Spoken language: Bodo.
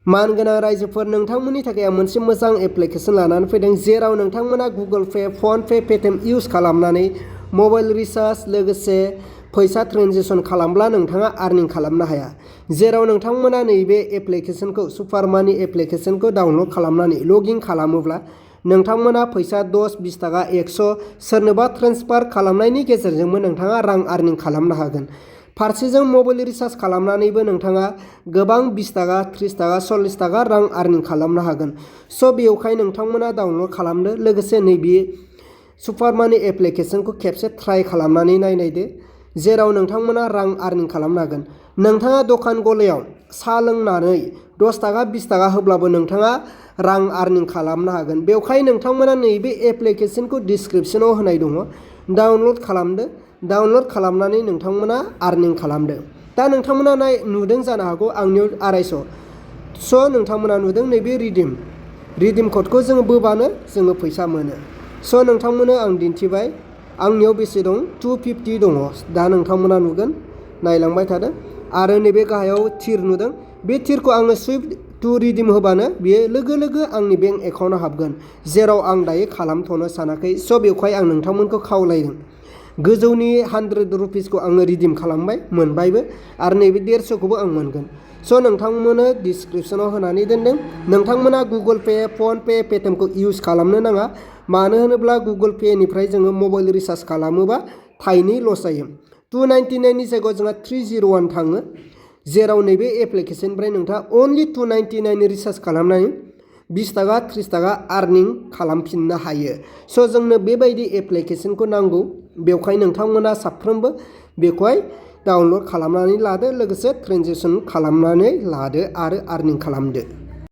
मानगोनां रायजोफोर नोंथांमोननि थाखाय आं मोनसे मोजां एप्लिकेसन लानानै फैदों जेराव नोंथांमोना Google Pay PhonePe Paytm use खालामनानै मबाइल रिचार्ज लोगोसे फैसा ट्रेन्जेकसन खालामब्ला नोंथाङा आर्निं खालामनो हाया। जेराव नोंथांमोना नैबे एप्लिकेसनखौ सुपार मानि एप्लिकेसनखौ डाउनलड खालामनानै लगिन खालामोब्ला नोंथांमोना फैसा 10, 20 थाखा 100 सोरनोबा ट्रेन्सफार खालामनायनि गेजेरजोंबो नोंथाङा रां आर्निं खालामनो हागोन। फारसेजों मबाइल रिचार्ज खालामनानैबो नोंथाङा गोबां 20 थाखा 30 थाखा 40 थाखा रां आर्निं खालामनो हागोन। स' बेवहाय नोंथांमोना डाउनलड खालामदो लोगोसे नैबे सुपार मानि एप्लिकेसनखौ खेबसे ट्राइ खालामनानै नायदो जेराव नोंथांमोना रां आर्निं खालामनो हागोन। नोंथाङा दखान गलायाव साहा लोंनानै 10 थाखा 20 थाखा होब्लाबो नोंथाङा रां आर्निं खालामनो हागोन। बेवहाय नोंथांमोना नैबे एप्लिकेसनखौ डिसक्रिपसनाव होनाय दङ, डाउनलड खालामदो। डाउनलड खालामनानै नोंथांमोना आर्निं खालामदो। दा नोंथांमोना नुदों जानो हागौ आंनियाव 250। स' नोंथांमोना नुदों नैबे रिडिम क'डखौ जोङो बोबानो जोङो फैसा मोनो। स' नोंथांमोननो आं दिन्थिबाय आंनियाव बेसे दं 250 दङ। दा नोंथांमोना नुगोन नायलांबाय थादों आरो नैबे गाहायाव थिर नुदों, बे थिरखौ आङो सुइप टु रिडिम होबानो बेयो लोगो लोगो आंनि बेंक एकाउन्टआव हाबगोन जेराव आं दायो खालामथ'नो सानाखै। स' बेवहाय आं नोंथांमोनखौ खावलायदों गोजौनि 100 रुपिसखौ आङो रिडिम खालामबाय मोनबायबो आरो नैबे 150खौबो आं मोनगोन। स' नोंथांमोननो डिसक्रिपसनाव होनानै दोनदों। नोंथांमोना गुगोल पे फन पे पेटिएमखौ इउज खालामनो नाङा। मानो होनोब्ला गुगोल पेनिफ्राय जोङो मबाइल रिचार्ज खालामोबा थाइनै लस जायो। 299नि जायगायाव जोंहा 301 थाङो जेराव नैबे एप्लिकेसननिफ्राय नोंथाङा अनलि 299 रिचार्ज खालामनानै 20 थाखा 30 थाखा आर्निं खालामफिननो हायो। स' जोंनो बेबायदि एप्लिकेसनखौ नांगौ। बेवहाय नोंथांमोना साफ्रोमबो बेखौहाय डाउनलड खालामनानै लादो लोगोसे ट्रेन्जेकसन खालामनानै लादो आरो आर्निं खालामदो।